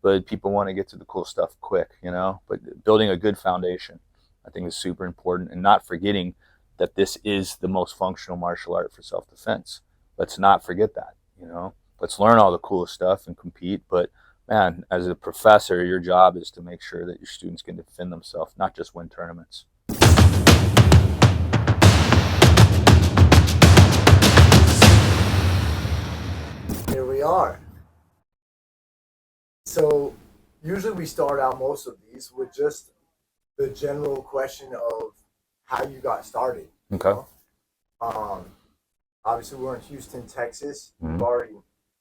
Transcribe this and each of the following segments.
but people want to get to the cool stuff quick, you know. But building a good foundation, I think, is super important, and not forgetting that this is the most functional martial art for self-defense. Let's not forget that, you know. Let's learn all the coolest stuff and compete, but man, as a professor, your job is to make sure that your students can defend themselves, not just win tournaments. Here we are. So usually we start out most of these with just the general question of how you got started. You Okay. know, um, obviously we're in Houston, Texas. You've Mm-hmm. already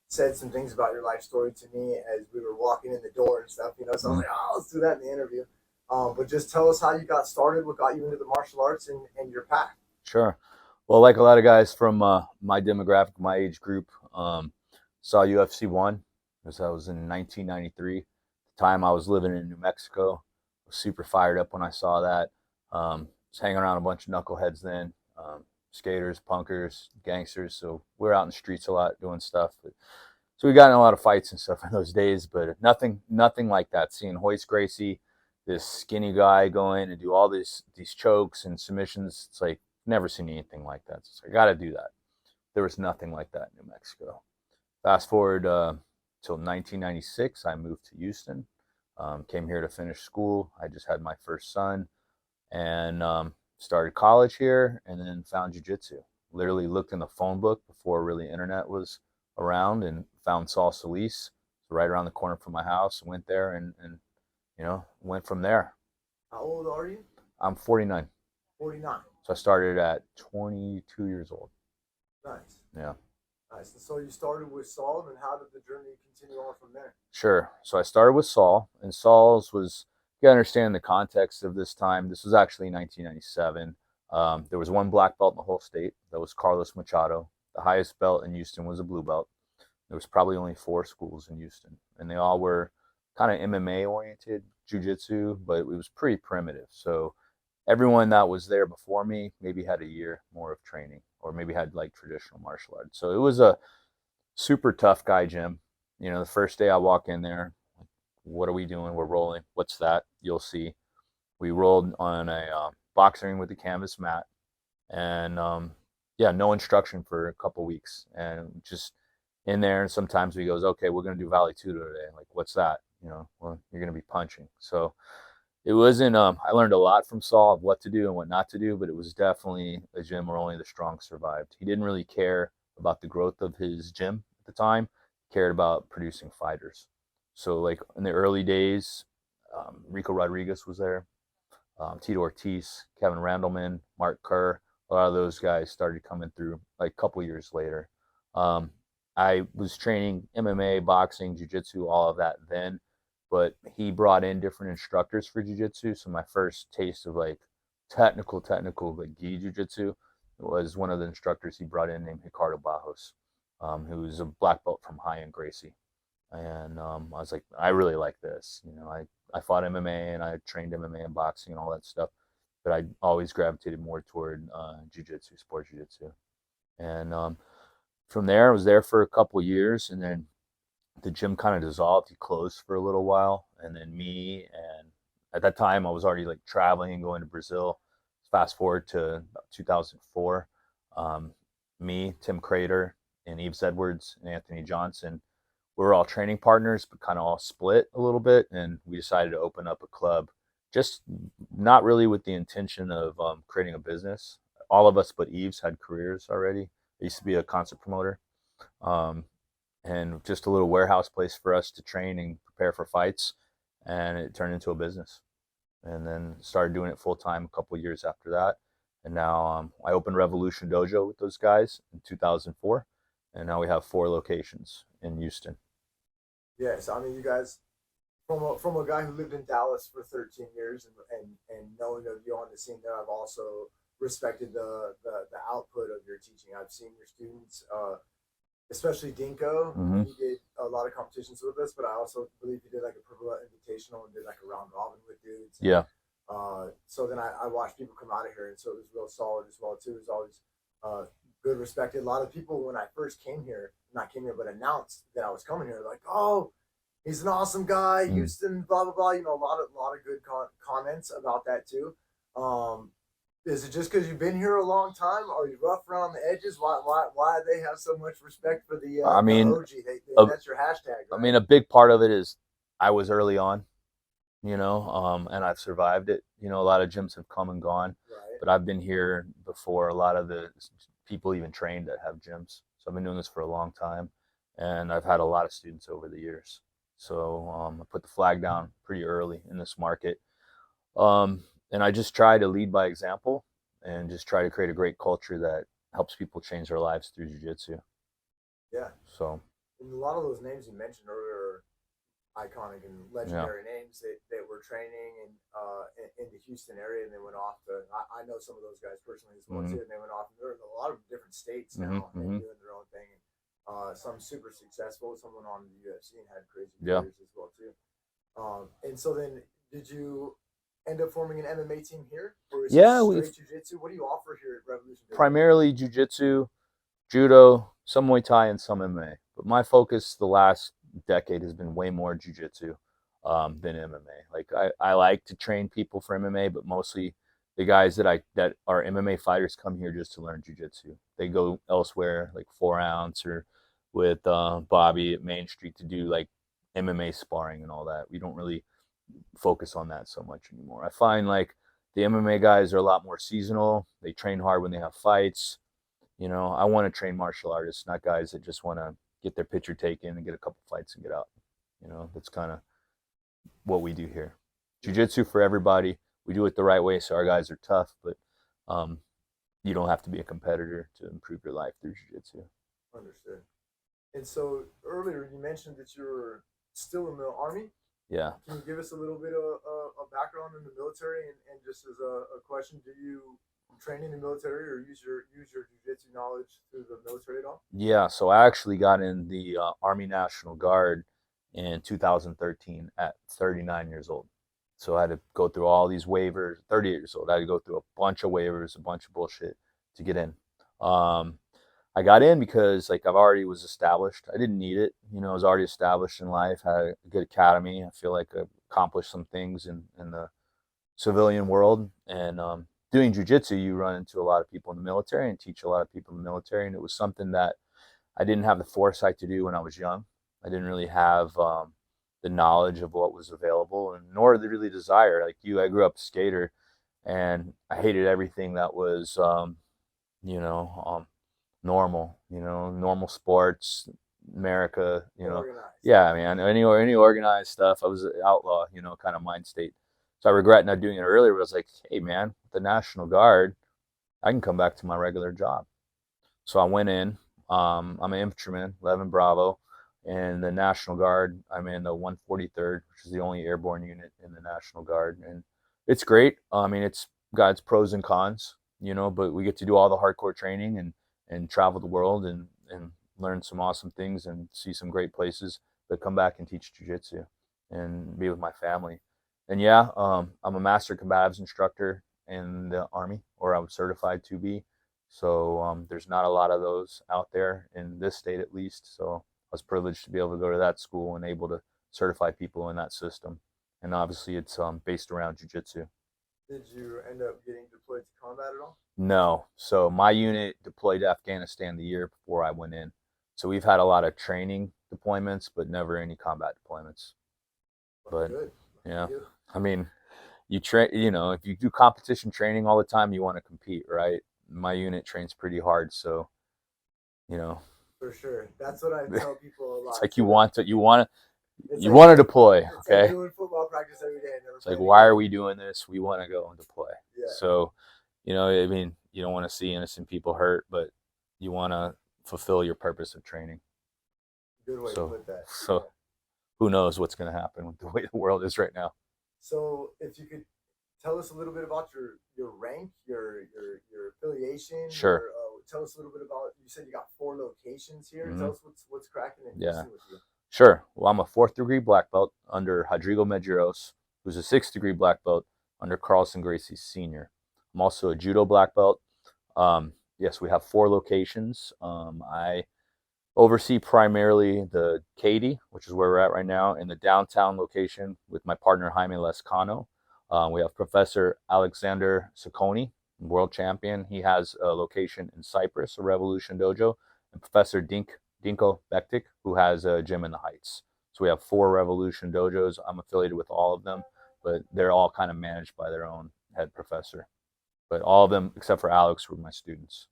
said some things about your life story to me as we were walking in the door and stuff. You know, so I was like, oh, let's do that in the interview. But just tell us how you got started, what got you into the martial arts, and your path. Sure. Well, like a lot of guys from my demographic, my age group, saw UFC one because I was in 1993. At the time, I was living in New Mexico. I was super fired up when I saw that. Was hanging around a bunch of knuckleheads then, skaters, punkers, gangsters. So we were out in the streets a lot doing stuff. So we got in a lot of fights and stuff in those days, but nothing like that. Seeing Hoist Gracie, this skinny guy, go in and do all these chokes and submissions, it's like never seen anything like that. So I got to do that. There was nothing like that in New Mexico. Fast forward till 1996, I moved to Houston. Came here to finish school. I just had my first son, and started college here, and then found jiu-jitsu. Literally looked in the phone book before really internet was around, and found Saul Solis right around the corner from my house. Went there and went from there. How old are you? I'm 49. 49. So I started at 22 years old. Nice. Yeah. Nice. And so you started with Saul, and how did the journey continue on from there? Sure. So I started with Saul, and Saul's was, you gotta understand the context of this time. This was actually 1997. There was one black belt in the whole state. That was Carlos Machado. The highest belt in Houston was a blue belt. There was probably only four schools in Houston, and they all were kind of MMA oriented, jujitsu, but it was pretty primitive. So everyone that was there before me maybe had a year more of training, or maybe had like traditional martial arts. So it was a super tough guy gym. You know, the first day I walk in there, what are we doing? We're rolling. What's that? You'll see. We rolled on a boxing ring with a canvas mat, and yeah, no instruction for a couple weeks, and just in there. And sometimes he goes, "Okay, we're gonna do Valley Tudo today." Like, what's that? You know, well, you're gonna be punching. So it wasn't. I learned a lot from Saul of what to do and what not to do, but it was definitely a gym where only the strong survived. He didn't really care about the growth of his gym at the time. He cared about producing fighters. So, like in the early days, Rico Rodriguez was there, Tito Ortiz, Kevin Randleman, Mark Kerr. A lot of those guys started coming through like a couple years later. Um, I was training MMA, boxing, jiu-jitsu, all of that then, but he brought in different instructors for jiu-jitsu. So my first taste of like technical like gi jiu-jitsu was one of the instructors he brought in named Ricardo Bajos, who's a black belt from High and Gracie. And I was like, I really like this. You know, I fought MMA and I trained MMA and boxing and all that stuff, but I always gravitated more toward jiu-jitsu, sport jiu-jitsu. And from there, I was there for a couple years, and then the gym kind of dissolved. He closed for a little while, and then me and at that time I was already like traveling and going to Brazil. Fast forward to about 2004, um, me, Tim Crater, and Eves Edwards and Anthony Johnson, we were all training partners, but kind of all split a little bit, and we decided to open up a club. Just not really with the intention of creating a business. All of us but Eves had careers already. I used to be a concert promoter. Um, and just a little warehouse place for us to train and prepare for fights. And it turned into a business. And then started doing it full time a couple of years after that. And now I opened Revolution Dojo with those guys in 2004. And now we have 4 locations in Houston. Yes, I mean you guys from a guy who lived in Dallas for 13 years and knowing of you on the scene there, I've also respected the output of your teaching. I've seen your students, especially Dinko. Mm-hmm. He did a lot of competitions with us, but I also believe he did like a Purple Invitational and did like a round robin with dudes. Yeah. So then I watched people come out of here, and so it was real solid as well too. It was always good, respected. A lot of people when I first came here, not came here, but announced that I was coming here, like, oh, he's an awesome guy, Mm. Houston, blah blah blah. You know, a lot of good comments about that too. Um, is it just because you've been here a long time? Are you rough around the edges? Why they have so much respect for I the mean, OG? a, That's your hashtag, I right? mean, a big part of it is I was early on, and I've survived it. A lot of gyms have come and gone, Right. but I've been here before a lot of the people even trained that have gyms. So I've been doing this for a long time, and I've had a lot of students over the years. So I put the flag down pretty early in this market, and I just try to lead by example and just try to create a great culture that helps people change their lives through jiu-jitsu. Yeah. So And a lot of those names you mentioned earlier are iconic and yeah. legendary names that were training in the Houston area, and they went off to. I know some of those guys personally as well Mm-hmm. too, and they went off. And they're in a lot of different states Mm-hmm. now and Mm-hmm. doing their own thing. Some super successful. Someone on the UFC and had crazy Yeah. careers as well too. And so then, did you end up forming an MMA team here, or is it Yeah, we've straight jiu-jitsu? What do you offer here at Revolution Building? primarily jiu-jitsu, judo, some Muay Thai, and some MMA. But my focus the last decade has been way more jiu-jitsu than MMA. Like I like to train people for MMA, but mostly the guys that are MMA fighters come here just to learn jiu-jitsu. They go elsewhere, like 4 ounce or with Bobby at Main Street to do like MMA sparring and all that. We don't really focus on that so much anymore. I find like the MMA guys are a lot more seasonal. They train hard when they have fights. I want to train martial artists, not guys that just want to get their picture taken and get a couple fights and get out. That's kind of what we do here. Jiu-jitsu for everybody. We do it the right way, so our guys are tough, but um, you don't have to be a competitor to improve your life through jiu-jitsu. Understood. And so earlier you mentioned that you were still in the army. Yeah. Can you give us a little bit of a background in the military, and just as a question, do you train in the military or use your jiu-jitsu knowledge through the military at all? Yeah, so I actually got in the Army National Guard in 2013 at 39 years old. So I had to go through all these waivers. 38 years old, I had to go through a bunch of waivers, a bunch of bullshit to get in. Um, I got in because like I've already was established. I didn't need it. I was already established in life, had a good academy. I feel like I accomplished some things in the civilian world. And doing jujitsu, you run into a lot of people in the military and teach a lot of people in the military. And it was something that I didn't have the foresight to do when I was young. I didn't really have the knowledge of what was available, and nor the really desire. Like you, I grew up a skater, and I hated everything that was, you know, um, normal. Normal sports, America. Organized. Yeah. I mean, any organized stuff. I was an outlaw. Kind of mind state. So I regret not doing it earlier. But I was like, hey, man, the National Guard, I can come back to my regular job. So I went in. I'm an infantryman, 11 Bravo, and the National Guard. I'm in the 143rd, which is the only airborne unit in the National Guard, and it's great. I mean, it's got its pros and cons, but we get to do all the hardcore training and travel the world and learn some awesome things and see some great places. But come back and teach jujitsu and be with my family. And yeah, I'm a master combatives instructor in the Army, or I'm certified to be. So there's not a lot of those out there in this state, at least. So I was privileged to be able to go to that school and able to certify people in that system. And obviously, it's based around jujitsu. Did you end up getting deployed to combat at all? No, so my unit deployed to Afghanistan the year before I went in. So we've had a lot of training deployments, but never any combat deployments. Well, But good. yeah, You. I mean, you train. If you do competition training all the time, you want to compete, right? My unit trains pretty hard, so you know For sure. That's what I tell people a it's lot like you too. want to It's you like want to deploy. it's like Okay, doing football practice every day and never it's like, playing a why are game. we doing this? We want to go and deploy. Yeah. So I mean, you don't want to see innocent people hurt, but you want to fulfill your purpose of training. Good way to So put that. so Yeah. who knows what's going to happen with the way the world is right now. So if you could tell us a little bit about your rank, your affiliation, Sure. tell us a little bit about. You said you got 4 locations here. Mm-hmm. Tell us what's cracking in Yeah. Houston with you. Sure. Well, I'm a 4th-degree black belt under Rodrigo Medeiros, who's a 6th-degree black belt under Carlson Gracie Sr. I'm also a judo black belt. Yes, we have 4 locations. I Oversee primarily the Katy, which is where we're at right now, in the downtown location with my partner Jaime Lescano. We have Professor Alexander Sacconi, world champion. He has a location in Cyprus, a Revolution Dojo, and Professor Dinko Bektik, who has a gym in the Heights. So we have 4 Revolution dojos. I'm affiliated with all of them, but they're all kind of managed by their own head professor. But all of them, except for Alex, were my students.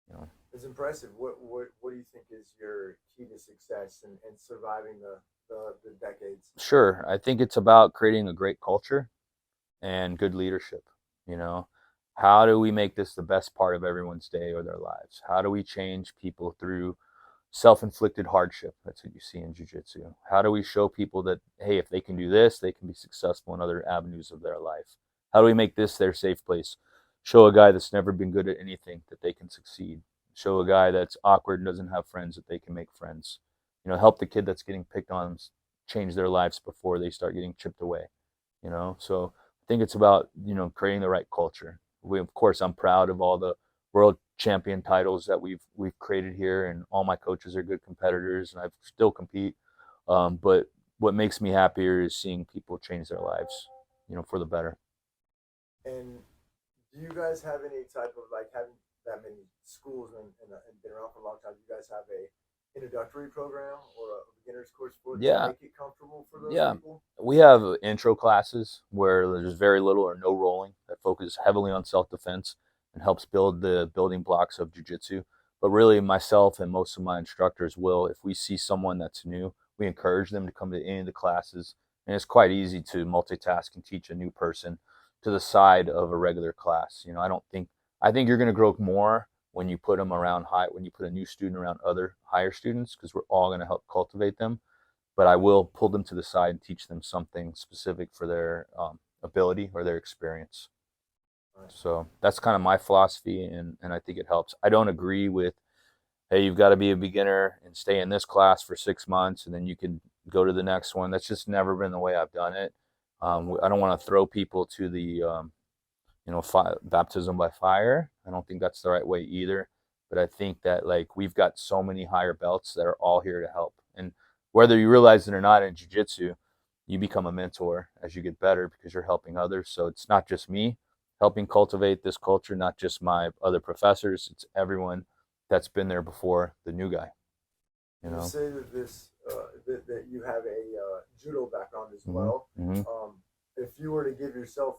You know. It's impressive. What do you think is your key to success and surviving the decades? Sure, I think it's about creating a great culture and good leadership. You know, how do we make this the best part of everyone's day or their lives? How do we change people through self-inflicted hardship? That's what you see in jiu-jitsu. How do we show people that, hey, if they can do this, they can be successful in other avenues of their life? How do we make this their safe place? Show a guy that's never been good at anything that they can succeed. Show a guy that's awkward and doesn't have friends that they can make friends. You know, help the kid that's getting picked on change their lives before they start getting chipped away. You know, so I think it's about, you know, creating the right culture. Of course, I'm proud of all the world champion titles that we've created here, and all my coaches are good competitors, and I still compete. But what makes me happier is seeing people change their lives, you know, for the better. And do you guys have any type of like having that many schools and been around for a long time? Do you guys have a introductory program or a beginner's course for to Yeah, make it comfortable for those yeah. people? We have intro classes where there's very little or no rolling that focus heavily on self-defense and helps build the building blocks of jiu-jitsu. But really, myself and most of my instructors will, if we see someone that's new, we encourage them to come to any of the classes. And it's quite easy to multitask and teach a new person to the side of a regular class. You know, I think you're going to grow more when you put them around when you put a new student around other higher students, because we're all going to help cultivate them. But I will pull them to the side and teach them something specific for their ability or their experience. Right. So that's kind of my philosophy, and I think it helps. I don't agree with, hey, you've got to be a beginner and stay in this class for 6 months and then you can go to the next one. That's just never been the way I've done it. I don't want to throw people to the you know, baptism by fire. I don't think that's the right way either. But I think that, like, we've got so many higher belts that are all here to help. And whether you realize it or not, in jiu-jitsu, you become a mentor as you get better because you're helping others. So it's not just me helping cultivate this culture, not just my other professors. It's everyone that's been there before the new guy. You You know. say that that you have a judo background as Mm-hmm. well. Mm-hmm. If you were to give yourself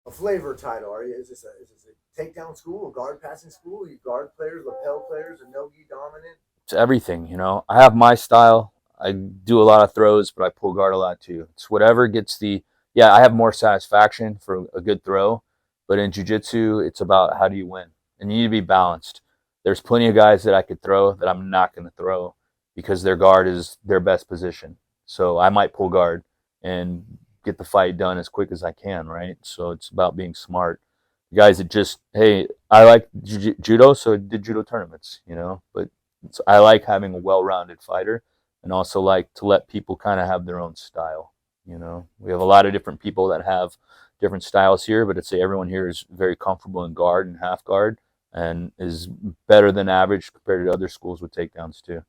a flavor title, is this a takedown school, a guard passing school? You guard players, lapel players, or no gi dominant? It's everything, you know. I have my style. I do a lot of throws, but I pull guard a lot too. It's whatever gets the, yeah, I have more satisfaction for a good throw, but in jiu-jitsu, it's about how do you win? And you need to be balanced. There's plenty of guys that I could throw that I'm not going to throw because their guard is their best position. So I might pull guard and get the fight done as quick as I can, right? So it's about being smart. Guys that just, hey, I like judo, so I did judo tournaments, you know, but so I like having a well-rounded fighter, and also like to let people kind of have their own style. You know, we have a lot of different people that have different styles here, but I'd say everyone here is very comfortable in guard and half guard, and is better than average compared to other schools with takedowns too.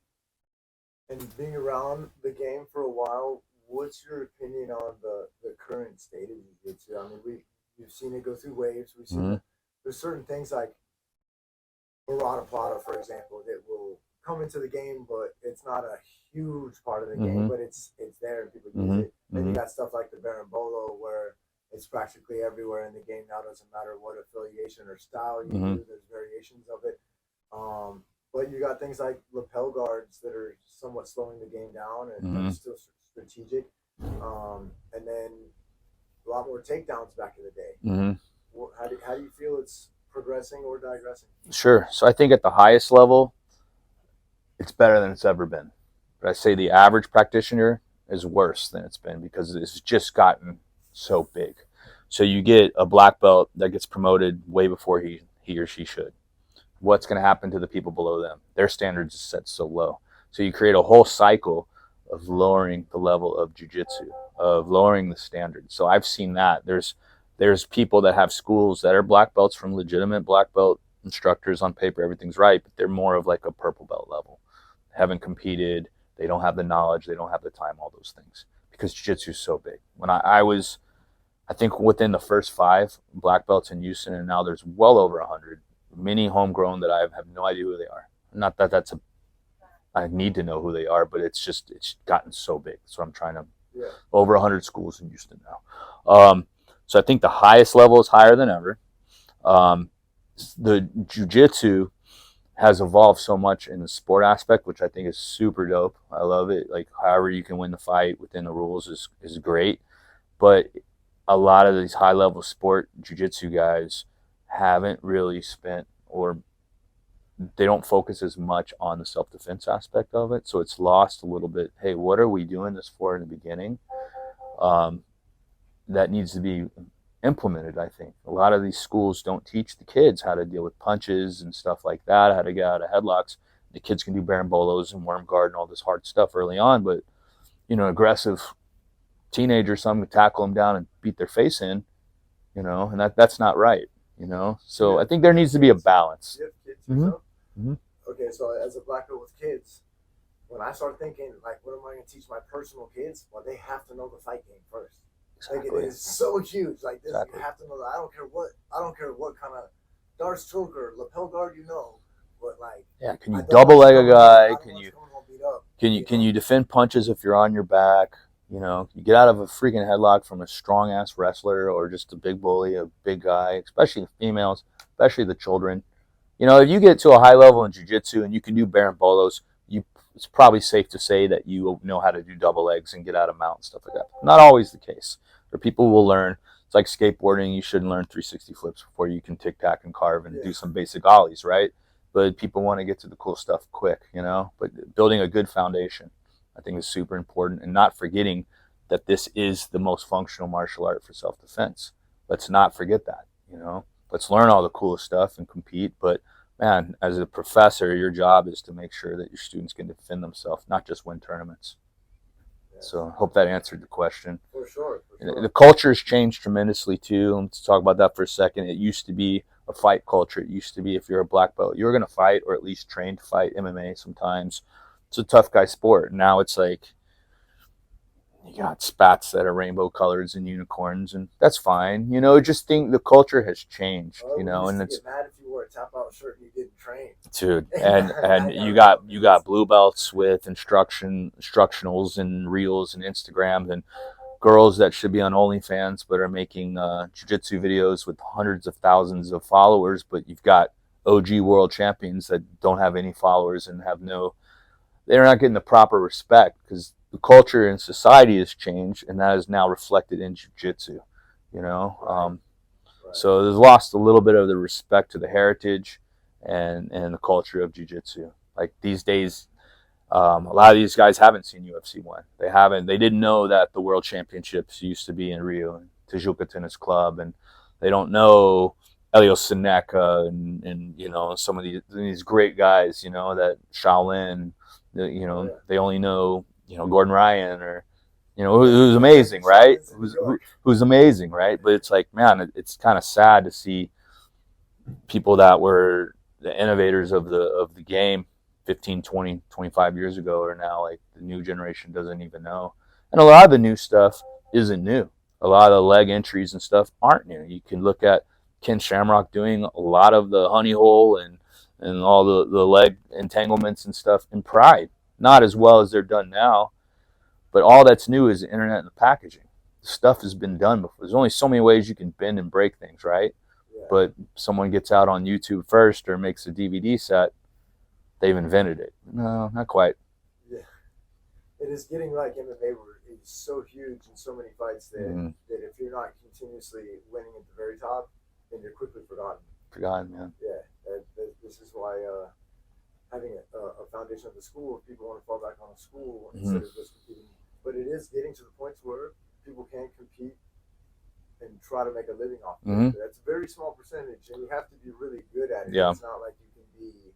And being around the game for a while, what's your opinion on the current state of jiu-jitsu? I mean, we've seen it go through waves. We've seen Mm-hmm. there's certain things like Barada Plata, for example, that will come into the game, but it's not a huge part of the game, Mm-hmm. but it's there and people use Mm-hmm. it. Then you Mm-hmm. got stuff like the Berimbolo where it's practically everywhere in the game now. Doesn't matter what affiliation or style you Mm-hmm. do. There's variations of it. But you got things like lapel guards that are somewhat slowing the game down and Mm-hmm. but still strategic. And then a lot more takedowns back in the day. Mm-hmm. How do you feel it's progressing or digressing? Sure. So I think at the highest level, it's better than it's ever been. But I say the average practitioner is worse than it's been because it's just gotten so big. So you get a black belt that gets promoted way before he or she should. What's going to happen to the people below them? Their standards are set so low. So you create a whole cycle of lowering the level of jiu-jitsu, of lowering the standards. So I've seen that. There's people that have schools that are black belts from legitimate black belt instructors on paper, everything's right, but they're more of like a purple belt level. Haven't competed, they don't have the knowledge, they don't have the time, all those things. Because jiu-jitsu is so big. When I was, I think within the first 5 black belts in Houston, and now there's well over 100 many homegrown that I have no idea who they are. Not that that's a, I need to know who they are, but it's just, it's gotten so big. So I'm trying to, over 100 schools in Houston now. So I think the highest level is higher than ever. The jiu-jitsu has evolved so much in the sport aspect, which I think is super dope. I love it. Like, however you can win the fight within the rules is great. But a lot of these high-level sport jiu-jitsu guys haven't really spent, or they don't focus as much on the self-defense aspect of it. So it's lost a little bit. Hey, what are we doing this for in the beginning? That needs to be implemented, I think. A lot of these schools don't teach the kids how to deal with punches and stuff like that, how to get out of headlocks. The kids can do barambolos and worm guard and all this hard stuff early on, but, you know, aggressive teenager, some would tackle them down and beat their face in, you know, and that's not right, you know. So I think there needs to be a balance. You have kids yourself? Okay, so as a black belt with kids, when I start thinking, like, what am I going to teach my personal kids? Well, they have to know the fight game first. Exactly. Like, it is so huge. Like this, you have to know that. I don't care what kind of darts choke or lapel guard you know, but like, can you double leg a guy? Can you defend punches if you're on your back? You know, you get out of a freaking headlock from a strong ass wrestler or just a big bully, a big guy, especially the females, especially the children. You know, if you get to a high level in jiu-jitsu and you can do barambolos, it's probably safe to say that you know how to do double legs and get out of mount and stuff like that. Not always the case. Or people will learn. It's like skateboarding. You shouldn't learn 360 flips before you can tic-tac and carve and do some basic ollies, right? But people want to get to the cool stuff quick, you know? But building a good foundation, I think, is super important, and not forgetting that this is the most functional martial art for self-defense. Let's not forget that, you know? Let's learn all the coolest stuff and compete, but man, as a professor, your job is to make sure that your students can defend themselves, not just win tournaments. So I hope that answered the question. For sure. The culture has changed tremendously too. Let's talk about that for a second. It used to be a fight culture. It used to be if you're a black belt, you were going to fight, or at least train to fight MMA sometimes. It's a tough guy sport. Now it's like you got spats that are rainbow colors and unicorns, and that's fine. You know, just think the culture has changed, you know, and it's get mad if you wore a tap out shirt and you didn't train. Dude, and you got blue belts with instructionals and reels and Instagrams, and girls that should be on OnlyFans but are making jiu-jitsu videos with hundreds of thousands of followers, but you've got OG world champions that don't have any followers and they're not getting the proper respect because the culture in society has changed, and that is now reflected in jiu-jitsu, you know. So there's lost a little bit of the respect to the heritage and the culture of jiu-jitsu. Like these days, a lot of these guys haven't seen UFC 1. They didn't know that the world championships used to be in Rio and Tijuca Tennis Club, and they don't know Elio Seneca and you know, some of these great guys, you know, that Shaolin, you know, they only know, you know, Gordon Ryan, or, you know, who's amazing, right? Who's amazing, right? But it's like, man, it's kind of sad to see people that were the innovators of the game 15, 20, 25 years ago are now like the new generation doesn't even know. And a lot of the new stuff isn't new. A lot of the leg entries and stuff aren't new. You can look at Ken Shamrock doing a lot of the honey hole and all the leg entanglements and stuff in Pride. Not as well as they're done now, but all that's new is the internet and the packaging. Stuff has been done before. There's only so many ways you can bend and break things, right? But someone gets out on YouTube first or makes a DVD set, they've invented it. No, not quite. Yeah, it is getting like MMA, where it's so huge in so many fights that if you're not continuously winning at the very top, then you're quickly forgotten. Forgotten, man. Yeah, this is why having a foundation of the school, if people want to fall back on a school instead of just competing. But it is getting to the point where people can compete and try to make a living off of it. That's a very small percentage, and you have to be really good at it. Yeah. It's not like you can be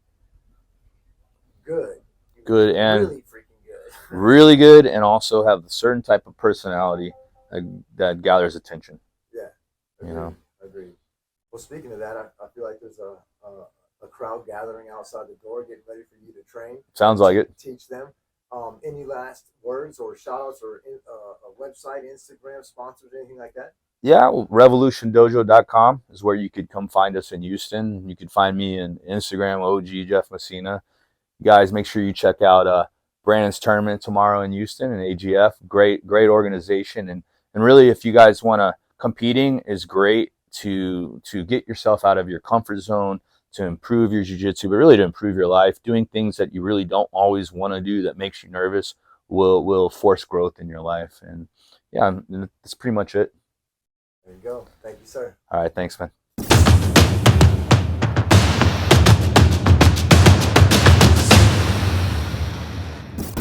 good. Good and really freaking good. Really good, and also have a certain type of personality that gathers attention. Yeah. Agreed. You know. Agreed. Well, speaking of that, I feel like there's a crowd gathering outside the door, getting ready for you to train. Sounds like it. Teach them. Any last words or shout outs or a website, Instagram, sponsors, anything like that? Yeah, well, revolutiondojo.com is where you could come find us in Houston. You could find me in Instagram, OG Jeff Messina. You guys, make sure you check out Brandon's tournament tomorrow in Houston and AGF. Great organization, and really, if you guys want to, competing is great to get yourself out of your comfort zone, to improve your jiu-jitsu, but really to improve your life. Doing things that you really don't always want to do that makes you nervous will force growth in your life. And yeah, that's pretty much it. There you go. Thank you, sir. All right, thanks, man.